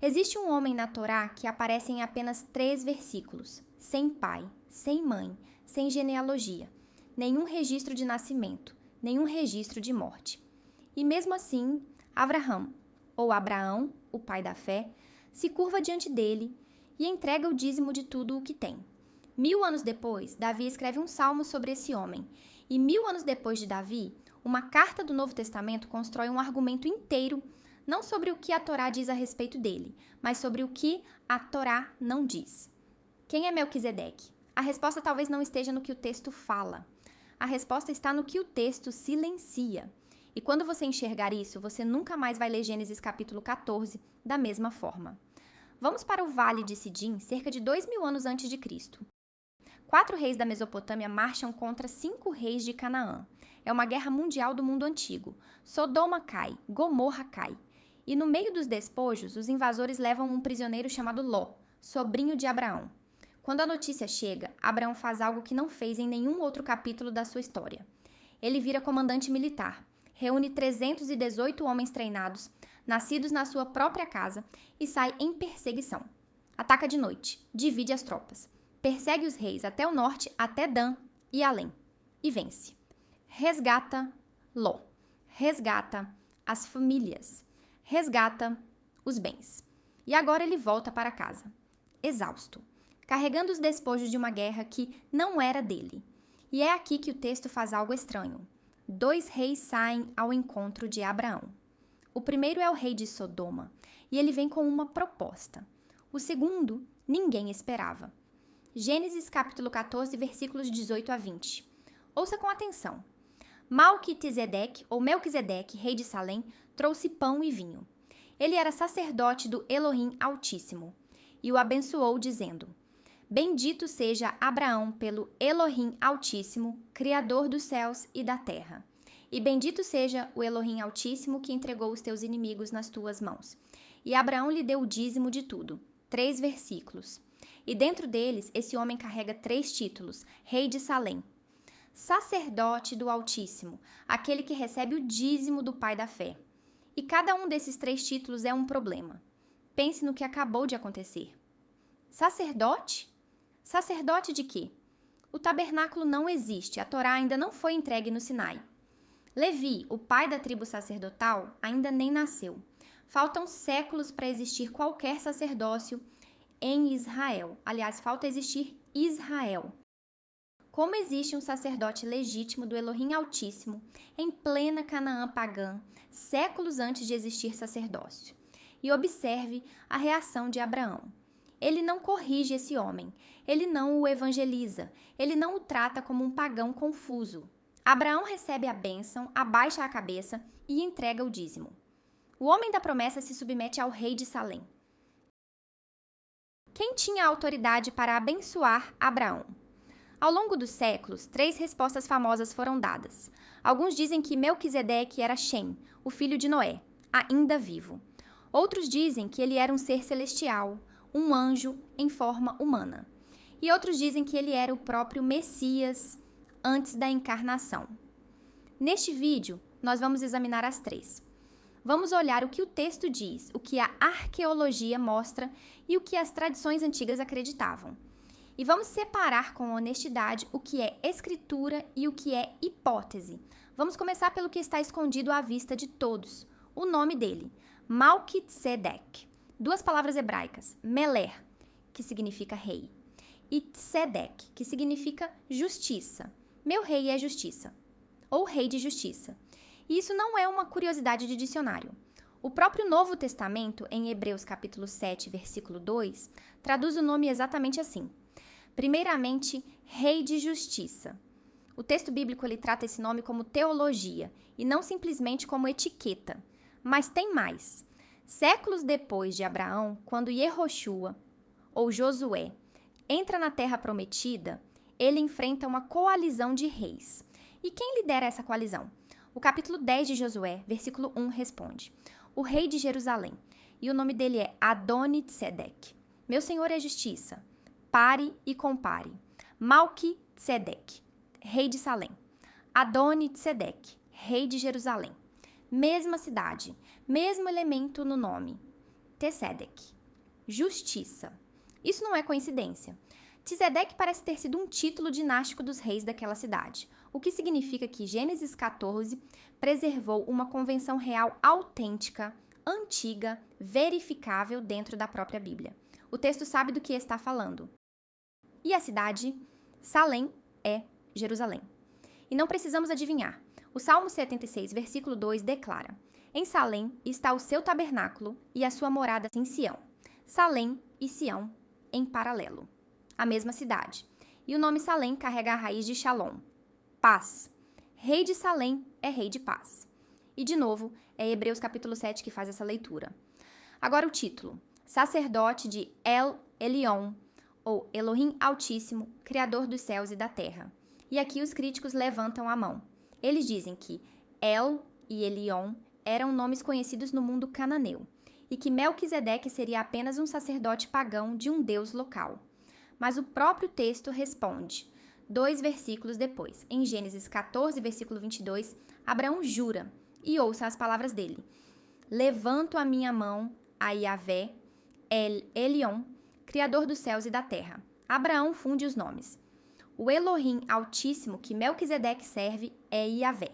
Existe um homem na Torá que aparece em apenas 3 versículos, sem pai, sem mãe, sem genealogia, nenhum registro de nascimento, nenhum registro de morte. E mesmo assim, Avraham, ou Abraão, o pai da fé, se curva diante dele e entrega o dízimo de tudo o que tem. 1000 anos depois, Davi escreve um salmo sobre esse homem. E 1000 anos depois de Davi, uma carta do Novo Testamento constrói um argumento inteiro, não sobre o que a Torá diz a respeito dele, mas sobre o que a Torá não diz. Quem é Melquisedeque? A resposta talvez não esteja no que o texto fala. A resposta está no que o texto silencia. E quando você enxergar isso, você nunca mais vai ler Gênesis capítulo 14 da mesma forma. Vamos para o Vale de Sidim, cerca de 2000 anos antes de Cristo. 4 reis da Mesopotâmia marcham contra 5 reis de Canaã. É uma guerra mundial do mundo antigo. Sodoma cai, Gomorra cai. E no meio dos despojos, os invasores levam um prisioneiro chamado Ló, sobrinho de Abraão. Quando a notícia chega, Abraão faz algo que não fez em nenhum outro capítulo da sua história. Ele vira comandante militar, reúne 318 homens treinados, nascidos na sua própria casa, e sai em perseguição. Ataca de noite, divide as tropas, persegue os reis até o norte, até Dan e além, e vence. Resgata Ló, resgata as famílias, resgata os bens. E agora ele volta para casa, exausto, carregando os despojos de uma guerra que não era dele. E é aqui que o texto faz algo estranho. 2 reis saem ao encontro de Abraão. O primeiro é o rei de Sodoma, e ele vem com uma proposta. O segundo, ninguém esperava. Gênesis capítulo 14, versículos 18 a 20. Ouça com atenção. Malquisedeque, ou Melquisedeque, rei de Salém, trouxe pão e vinho. Ele era sacerdote do Elohim Altíssimo, e o abençoou, dizendo: Bendito seja Abraão pelo Elohim Altíssimo, Criador dos céus e da terra. E bendito seja o Elohim Altíssimo que entregou os teus inimigos nas tuas mãos. E Abraão lhe deu o dízimo de tudo. 3 versículos. E dentro deles, esse homem carrega 3 títulos: Rei de Salém, sacerdote do Altíssimo, aquele que recebe o dízimo do pai da fé. E cada um desses 3 títulos é um problema. Pense no que acabou de acontecer. Sacerdote? Sacerdote de quê? O tabernáculo não existe, a Torá ainda não foi entregue no Sinai. Levi, o pai da tribo sacerdotal, ainda nem nasceu. Faltam séculos para existir qualquer sacerdócio em Israel. Aliás, falta existir Israel. Como existe um sacerdote legítimo do Elohim Altíssimo em plena Canaã pagã, séculos antes de existir sacerdócio? E observe a reação de Abraão. Ele não corrige esse homem, ele não o evangeliza, ele não o trata como um pagão confuso. Abraão recebe a bênção, abaixa a cabeça e entrega o dízimo. O homem da promessa se submete ao rei de Salém. Quem tinha autoridade para abençoar Abraão? Ao longo dos séculos, 3 respostas famosas foram dadas. Alguns dizem que Melquisedeque era Shem, o filho de Noé, ainda vivo. Outros dizem que ele era um ser celestial, um anjo em forma humana. E outros dizem que ele era o próprio Messias antes da encarnação. Neste vídeo, nós vamos examinar as 3. Vamos olhar o que o texto diz, o que a arqueologia mostra e o que as tradições antigas acreditavam. E vamos separar com honestidade o que é escritura e o que é hipótese. Vamos começar pelo que está escondido à vista de todos, o nome dele, Malquisedeque. 2 palavras hebraicas, Meler, que significa rei, e Tzedek, que significa justiça. Meu rei é justiça, ou rei de justiça. E isso não é uma curiosidade de dicionário. O próprio Novo Testamento, em Hebreus capítulo 7, versículo 2, traduz o nome exatamente assim. Primeiramente, rei de justiça. O texto bíblico ele trata esse nome como teologia, e não simplesmente como etiqueta. Mas tem mais. Séculos depois de Abraão, quando Yehoshua, ou Josué, entra na Terra Prometida, ele enfrenta uma coalizão de reis. E quem lidera essa coalizão? O capítulo 10 de Josué, versículo 1, responde: o rei de Jerusalém, e o nome dele é Adoni-Tzedek. Meu senhor é justiça. Pare e compare. Malquisedeque, rei de Salém. Adoni-Tzedek, rei de Jerusalém. Mesma cidade, mesmo elemento no nome. Tzedeq. Justiça. Isso não é coincidência. Tzedeq parece ter sido um título dinástico dos reis daquela cidade, o que significa que Gênesis 14 preservou uma convenção real autêntica, antiga, verificável dentro da própria Bíblia. O texto sabe do que está falando. E a cidade, Salém, é Jerusalém. E não precisamos adivinhar. O Salmo 76, versículo 2 declara: Em Salém está o seu tabernáculo e a sua morada em Sião. Salém e Sião em paralelo. A mesma cidade. E o nome Salém carrega a raiz de Shalom, paz. Rei de Salém é rei de paz. E, de novo, é Hebreus capítulo 7 que faz essa leitura. Agora o título. Sacerdote de El Elyon, ou Elohim Altíssimo, Criador dos céus e da terra. E aqui os críticos levantam a mão. Eles dizem que El e Elyon eram nomes conhecidos no mundo cananeu, e que Melquisedeque seria apenas um sacerdote pagão de um deus local. Mas o próprio texto responde. 2 versículos depois, em Gênesis 14, versículo 22, Abraão jura, e ouça as palavras dele. Levanto a minha mão a Yahvé, El Elyon, Criador dos céus e da terra. Abraão funde os nomes. O Elohim Altíssimo que Melquisedeque serve é Yahvé.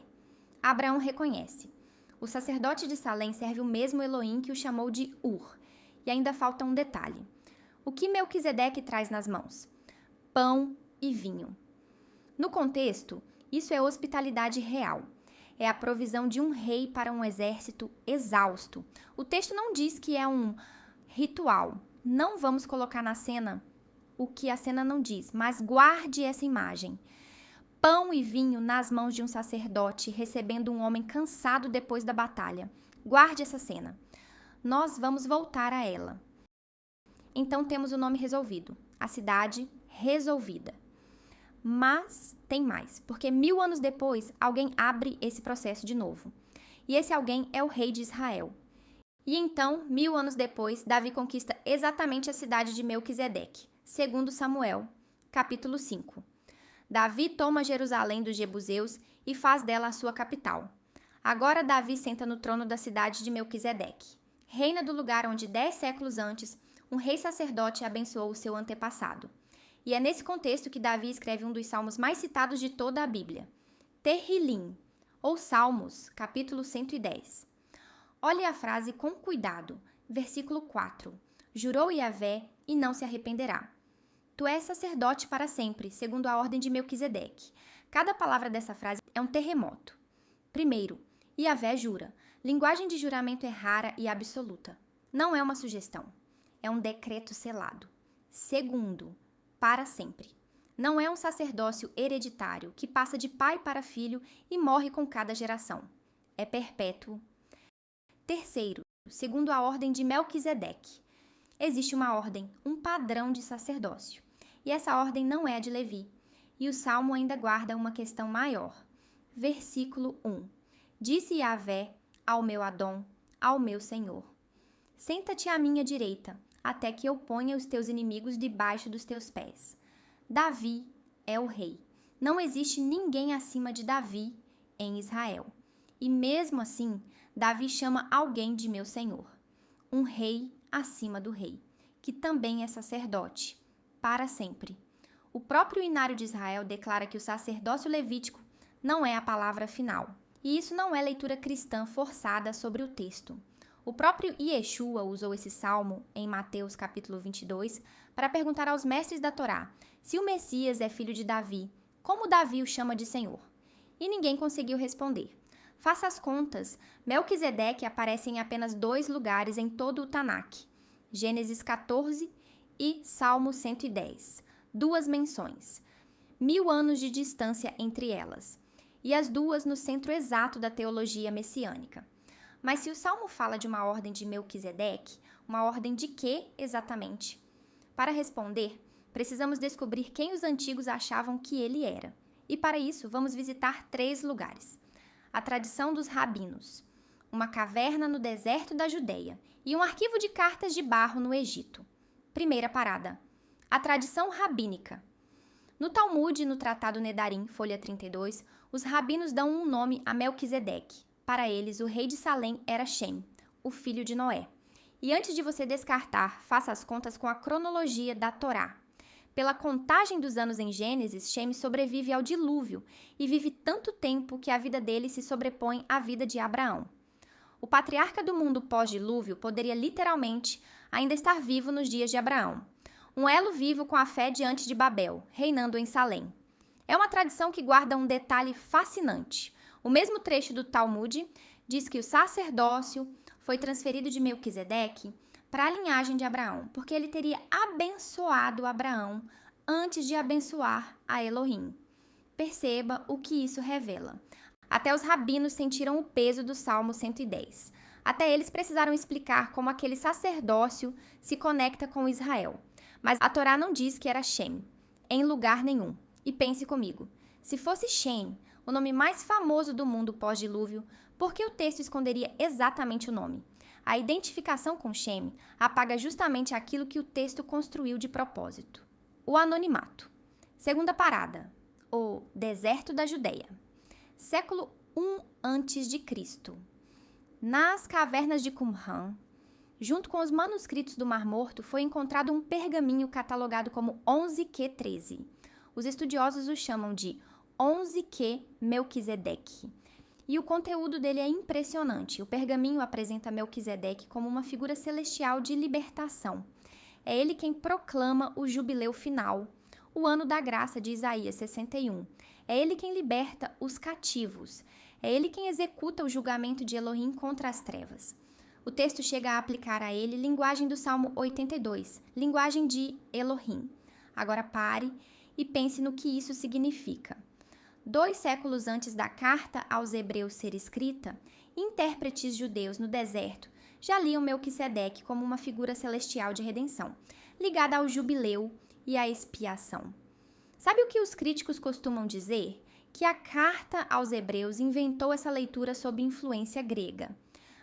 Abraão reconhece. O sacerdote de Salém serve o mesmo Elohim que o chamou de Ur. E ainda falta um detalhe. O que Melquisedeque traz nas mãos? Pão e vinho. No contexto, isso é hospitalidade real. É a provisão de um rei para um exército exausto. O texto não diz que é um ritual. Não vamos colocar na cena o que a cena não diz, mas guarde essa imagem. Pão e vinho nas mãos de um sacerdote recebendo um homem cansado depois da batalha. Guarde essa cena. Nós vamos voltar a ela. Então temos o nome resolvido, a cidade resolvida. Mas tem mais, porque 1000 anos depois, alguém abre esse processo de novo. E esse alguém é o rei de Israel. E então, 1000 anos depois, Davi conquista exatamente a cidade de Melquisedeque, segundo Samuel, capítulo 5. Davi toma Jerusalém dos jebuseus e faz dela a sua capital. Agora Davi senta no trono da cidade de Melquisedeque. Reina do lugar onde 10 séculos antes, um rei sacerdote abençoou o seu antepassado. E é nesse contexto que Davi escreve um dos salmos mais citados de toda a Bíblia, Terrilim, ou Salmos, capítulo 110. Olhe a frase com cuidado, versículo 4. Jurou Yahvé e não se arrependerá. Tu és sacerdote para sempre, segundo a ordem de Melquisedeque. Cada palavra dessa frase é um terremoto. Primeiro, Yahvé jura. Linguagem de juramento é rara e absoluta. Não é uma sugestão. É um decreto selado. Segundo, para sempre. Não é um sacerdócio hereditário que passa de pai para filho e morre com cada geração. É perpétuo. Terceiro, segundo a ordem de Melquisedeque. Existe uma ordem, um padrão de sacerdócio. E essa ordem não é a de Levi. E o Salmo ainda guarda uma questão maior. Versículo 1. Disse Yahvé ao meu Adom, ao meu Senhor: Senta-te à minha direita, até que eu ponha os teus inimigos debaixo dos teus pés. Davi é o rei. Não existe ninguém acima de Davi em Israel. E mesmo assim, Davi chama alguém de meu Senhor. Um rei acima do rei, que também é sacerdote, para sempre. O próprio Inário de Israel declara que o sacerdócio levítico não é a palavra final. E isso não é leitura cristã forçada sobre o texto. O próprio Yeshua usou esse salmo em Mateus capítulo 22 para perguntar aos mestres da Torá se o Messias é filho de Davi, como Davi o chama de Senhor. E ninguém conseguiu responder. Faça as contas, Melquisedeque aparece em apenas 2 lugares em todo o Tanak, Gênesis 14 e Salmo 110. 2 menções, 1000 anos de distância entre elas, e as duas no centro exato da teologia messiânica. Mas se o Salmo fala de uma ordem de Melquisedeque, uma ordem de quê exatamente? Para responder, precisamos descobrir quem os antigos achavam que ele era. E para isso, vamos visitar 3 lugares. A tradição dos rabinos, uma caverna no deserto da Judeia e um arquivo de cartas de barro no Egito. Primeira parada, a tradição rabínica. No Talmud e no Tratado Nedarim, folha 32, os rabinos dão um nome a Melquisedeque. Para eles, o rei de Salém era Shem, o filho de Noé. E antes de você descartar, faça as contas com a cronologia da Torá. Pela contagem dos anos em Gênesis, Shem sobrevive ao dilúvio e vive tanto tempo que a vida dele se sobrepõe à vida de Abraão. O patriarca do mundo pós-dilúvio poderia literalmente ainda estar vivo nos dias de Abraão. Um elo vivo com a fé diante de Babel, reinando em Salém. É uma tradição que guarda um detalhe fascinante. O mesmo trecho do Talmud diz que o sacerdócio foi transferido de Melquisedeque para a linhagem de Abraão, porque ele teria abençoado Abraão antes de abençoar a Elohim. Perceba o que isso revela. Até os rabinos sentiram o peso do Salmo 110. Até eles precisaram explicar como aquele sacerdócio se conecta com Israel. Mas a Torá não diz que era Shem, em lugar nenhum. E pense comigo, se fosse Shem, o nome mais famoso do mundo pós-dilúvio, por que o texto esconderia exatamente o nome? A identificação com Shem apaga justamente aquilo que o texto construiu de propósito. O anonimato. Segunda parada, o deserto da Judeia. Século I a.C. Nas cavernas de Qumran, junto com os manuscritos do Mar Morto, foi encontrado um pergaminho catalogado como 11Q13. Os estudiosos o chamam de 11Q Melquisedeque. E o conteúdo dele é impressionante. O pergaminho apresenta Melquisedeque como uma figura celestial de libertação. É ele quem proclama o jubileu final, o ano da graça de Isaías 61. É ele quem liberta os cativos. É ele quem executa o julgamento de Elohim contra as trevas. O texto chega a aplicar a ele linguagem do Salmo 82, linguagem de Elohim. Agora pare e pense no que isso significa. 2 séculos antes da carta aos Hebreus ser escrita, intérpretes judeus no deserto já liam Melquisedeque como uma figura celestial de redenção, ligada ao jubileu e à expiação. Sabe o que os críticos costumam dizer? Que a carta aos Hebreus inventou essa leitura sob influência grega.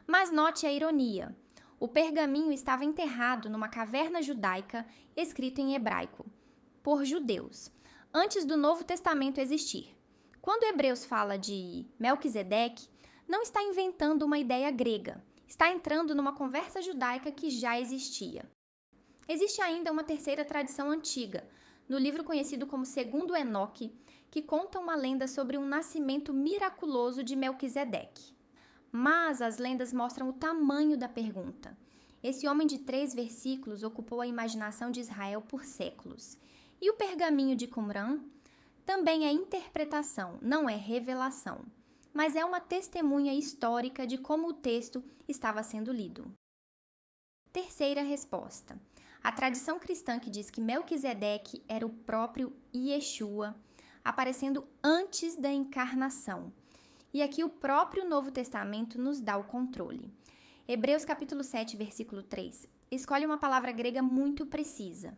Mas note a ironia. O pergaminho estava enterrado numa caverna judaica, escrito em hebraico, por judeus, antes do Novo Testamento existir. Quando Hebreus fala de Melquisedeque, não está inventando uma ideia grega, está entrando numa conversa judaica que já existia. Existe ainda uma terceira tradição antiga, no livro conhecido como Segundo Enoque, que conta uma lenda sobre um nascimento miraculoso de Melquisedeque. Mas as lendas mostram o tamanho da pergunta. Esse homem de 3 versículos ocupou a imaginação de Israel por séculos. E o pergaminho de Qumran também é interpretação, não é revelação, mas é uma testemunha histórica de como o texto estava sendo lido. Terceira resposta. A tradição cristã que diz que Melquisedeque era o próprio Yeshua, aparecendo antes da encarnação. E aqui o próprio Novo Testamento nos dá o controle. Hebreus capítulo 7, versículo 3, escolhe uma palavra grega muito precisa.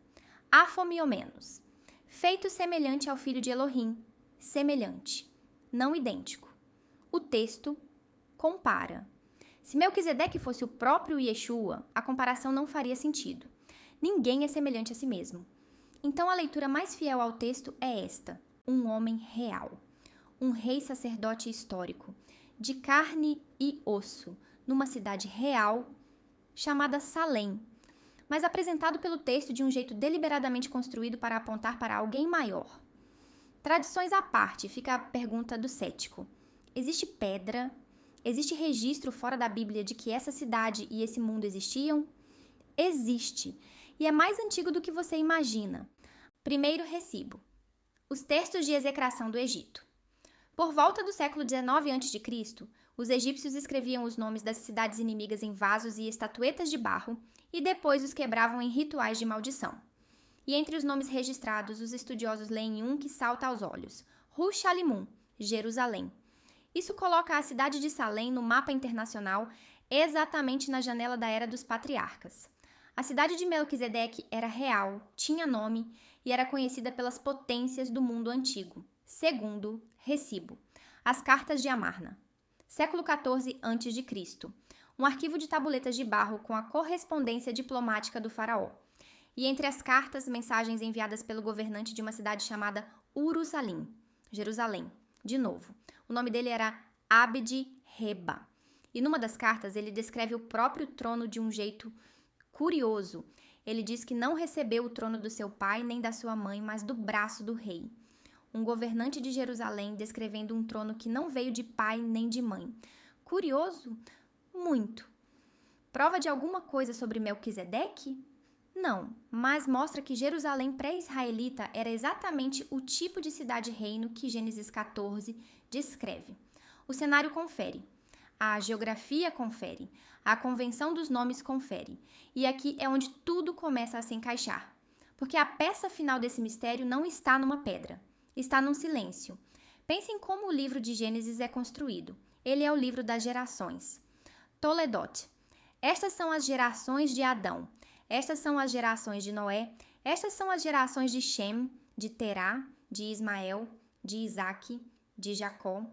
Afomiomenos. Feito semelhante ao filho de Elohim, semelhante, não idêntico. O texto compara. Se Melquisedeque fosse o próprio Yeshua, a comparação não faria sentido. Ninguém é semelhante a si mesmo. Então a leitura mais fiel ao texto é esta: um homem real, um rei sacerdote histórico, de carne e osso, numa cidade real chamada Salém, mas apresentado pelo texto de um jeito deliberadamente construído para apontar para alguém maior. Tradições à parte, fica a pergunta do cético. Existe pedra? Existe registro fora da Bíblia de que essa cidade e esse mundo existiam? Existe, e é mais antigo do que você imagina. Primeiro recibo. Os textos de execração do Egito. Por volta do século XIX a.C., os egípcios escreviam os nomes das cidades inimigas em vasos e estatuetas de barro e depois os quebravam em rituais de maldição. E entre os nomes registrados, os estudiosos leem um que salta aos olhos: Ru-Shalimun, Jerusalém. Isso coloca a cidade de Salém no mapa internacional exatamente na janela da Era dos Patriarcas. A cidade de Melquisedeque era real, tinha nome e era conhecida pelas potências do mundo antigo. Segundo recibo. As Cartas de Amarna. Século XIV a.C. Um arquivo de tabuletas de barro com a correspondência diplomática do faraó. E entre as cartas, mensagens enviadas pelo governante de uma cidade chamada Urusalim, Jerusalém. De novo, o nome dele era Abd-Reba. E numa das cartas, ele descreve o próprio trono de um jeito curioso. Ele diz que não recebeu o trono do seu pai nem da sua mãe, mas do braço do rei. Um governante de Jerusalém descrevendo um trono que não veio de pai nem de mãe. Curioso? Muito. Prova de alguma coisa sobre Melquisedeque? Não, mas mostra que Jerusalém pré-israelita era exatamente o tipo de cidade-reino que Gênesis 14 descreve. O cenário confere. A geografia confere, a convenção dos nomes confere, e aqui é onde tudo começa a se encaixar. Porque a peça final desse mistério não está numa pedra, está num silêncio. Pensem como o livro de Gênesis é construído. Ele é o livro das gerações. Toledot. Estas são as gerações de Adão, estas são as gerações de Noé, estas são as gerações de Shem, de Terá, de Ismael, de Isaque, de Jacó.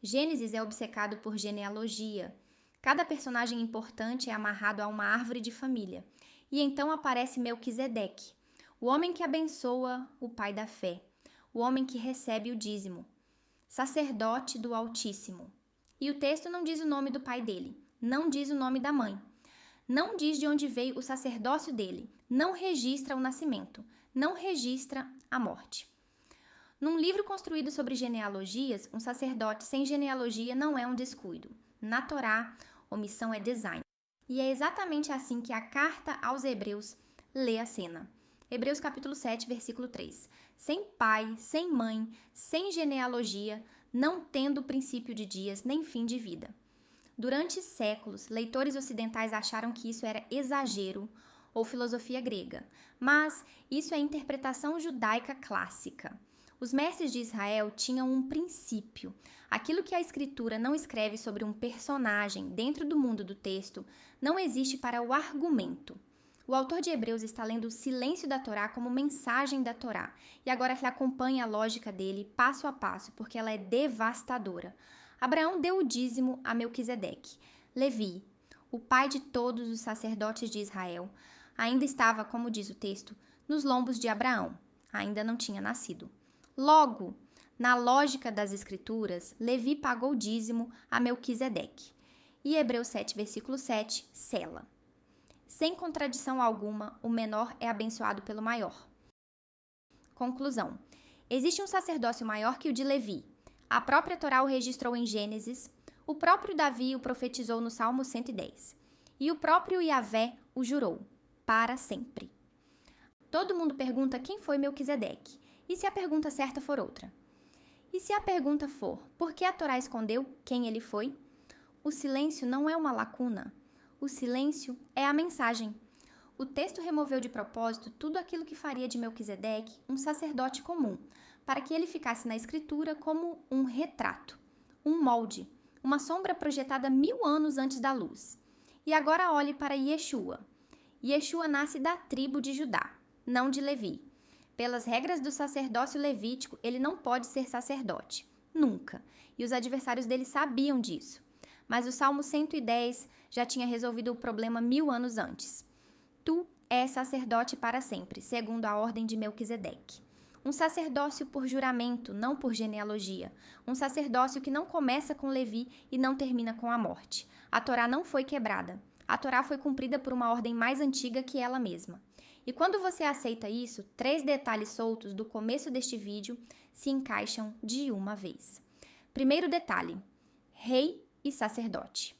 Gênesis é obcecado por genealogia. Cada personagem importante é amarrado a uma árvore de família. E então aparece Melquisedeque, o homem que abençoa o pai da fé, o homem que recebe o dízimo, sacerdote do Altíssimo. E o texto não diz o nome do pai dele, não diz o nome da mãe, não diz de onde veio o sacerdócio dele, não registra o nascimento, não registra a morte. Num livro construído sobre genealogias, um sacerdote sem genealogia não é um descuido. Na Torá, omissão é design. E é exatamente assim que a carta aos Hebreus lê a cena. Hebreus capítulo 7, versículo 3. Sem pai, sem mãe, sem genealogia, não tendo princípio de dias nem fim de vida. Durante séculos, leitores ocidentais acharam que isso era exagero ou filosofia grega, mas isso é interpretação judaica clássica. Os mestres de Israel tinham um princípio. Aquilo que a escritura não escreve sobre um personagem dentro do mundo do texto não existe para o argumento. O autor de Hebreus está lendo o silêncio da Torá como mensagem da Torá, e agora ele acompanha a lógica dele passo a passo, porque ela é devastadora. Abraão deu o dízimo a Melquisedeque. Levi, o pai de todos os sacerdotes de Israel, ainda estava, como diz o texto, nos lombos de Abraão. Ainda não tinha nascido. Logo, na lógica das escrituras, Levi pagou o dízimo a Melquisedeque. E Hebreus 7, versículo 7, sela. Sem contradição alguma, o menor é abençoado pelo maior. Conclusão. Existe um sacerdócio maior que o de Levi. A própria Torá o registrou em Gênesis, o próprio Davi o profetizou no Salmo 110. E o próprio Yahvé o jurou, para sempre. Todo mundo pergunta quem foi Melquisedeque. E se a pergunta certa for outra? E se a pergunta for, por que a Torá escondeu quem ele foi? O silêncio não é uma lacuna. O silêncio é a mensagem. O texto removeu de propósito tudo aquilo que faria de Melquisedeque um sacerdote comum, para que ele ficasse na escritura como um retrato, um molde, uma sombra projetada 1000 anos antes da luz. E agora olhe para Yeshua. Yeshua nasce da tribo de Judá, não de Levi. Pelas regras do sacerdócio levítico, ele não pode ser sacerdote. Nunca. E os adversários dele sabiam disso. Mas o Salmo 110 já tinha resolvido o problema 1000 anos antes. Tu és sacerdote para sempre, segundo a ordem de Melquisedeque. Um sacerdócio por juramento, não por genealogia. Um sacerdócio que não começa com Levi e não termina com a morte. A Torá não foi quebrada. A Torá foi cumprida por uma ordem mais antiga que ela mesma. E quando você aceita isso, 3 detalhes soltos do começo deste vídeo se encaixam de uma vez. Primeiro detalhe: rei e sacerdote.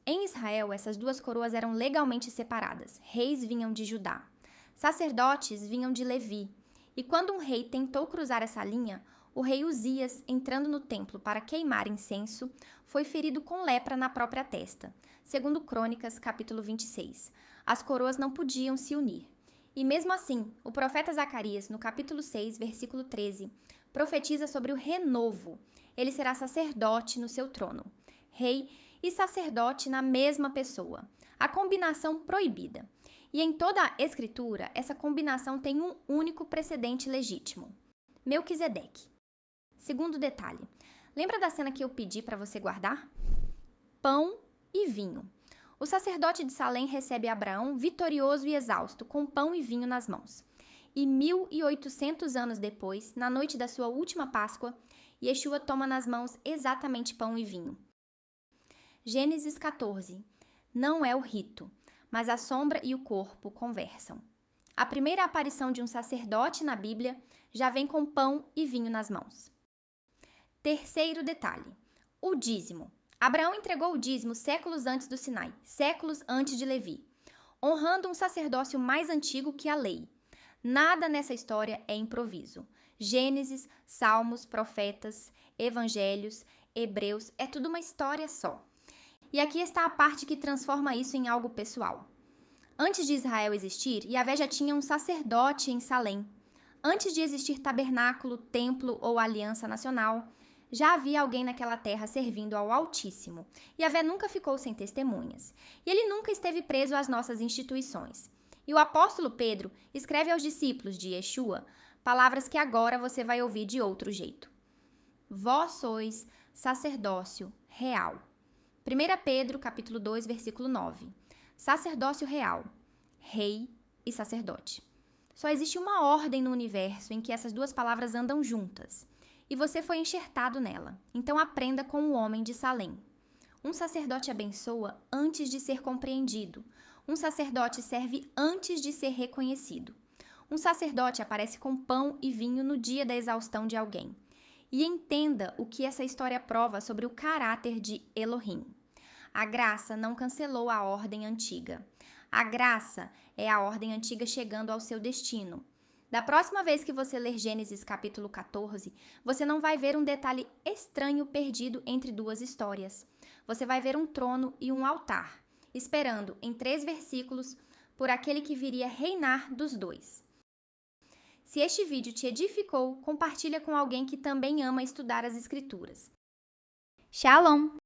Em Israel, essas duas coroas eram legalmente separadas. Reis vinham de Judá, sacerdotes vinham de Levi. E quando um rei tentou cruzar essa linha, o rei Uzias, entrando no templo para queimar incenso, foi ferido com lepra na própria testa. Segundo Crônicas, capítulo 26. As coroas não podiam se unir. E mesmo assim, o profeta Zacarias, no capítulo 6, versículo 13, profetiza sobre o renovo. Ele será sacerdote no seu trono. Rei e sacerdote na mesma pessoa. A combinação proibida. E em toda a escritura, essa combinação tem um único precedente legítimo. Melquisedeque. Segundo detalhe. Lembra da cena que eu pedi para você guardar? Pão e vinho. O sacerdote de Salém recebe Abraão vitorioso e exausto, com pão e vinho nas mãos. E 1800 anos depois, na noite da sua última Páscoa, Yeshua toma nas mãos exatamente pão e vinho. Gênesis 14. Não é o rito, mas a sombra e o corpo conversam. A primeira aparição de um sacerdote na Bíblia já vem com pão e vinho nas mãos. Terceiro detalhe: o dízimo. Abraão entregou o dízimo séculos antes do Sinai, séculos antes de Levi, honrando um sacerdócio mais antigo que a lei. Nada nessa história é improviso. Gênesis, Salmos, Profetas, Evangelhos, Hebreus, é tudo uma história só. E aqui está a parte que transforma isso em algo pessoal. Antes de Israel existir, Yahvé já tinha um sacerdote em Salém. Antes de existir tabernáculo, templo ou aliança nacional, já havia alguém naquela terra servindo ao Altíssimo. Yahvé nunca ficou sem testemunhas. E ele nunca esteve preso às nossas instituições. E o apóstolo Pedro escreve aos discípulos de Yeshua palavras que agora você vai ouvir de outro jeito. Vós sois sacerdócio real. 1 Pedro, capítulo 2, versículo 9. Sacerdócio real, rei e sacerdote. Só existe uma ordem no universo em que essas duas palavras andam juntas. E você foi enxertado nela. Então aprenda com o homem de Salém. Um sacerdote abençoa antes de ser compreendido. Um sacerdote serve antes de ser reconhecido. Um sacerdote aparece com pão e vinho no dia da exaustão de alguém. E entenda o que essa história prova sobre o caráter de Elohim. A graça não cancelou a ordem antiga. A graça é a ordem antiga chegando ao seu destino. Da próxima vez que você ler Gênesis capítulo 14, você não vai ver um detalhe estranho perdido entre duas histórias. Você vai ver um trono e um altar, esperando em 3 versículos por aquele que viria reinar dos dois. Se este vídeo te edificou, compartilha com alguém que também ama estudar as Escrituras. Shalom!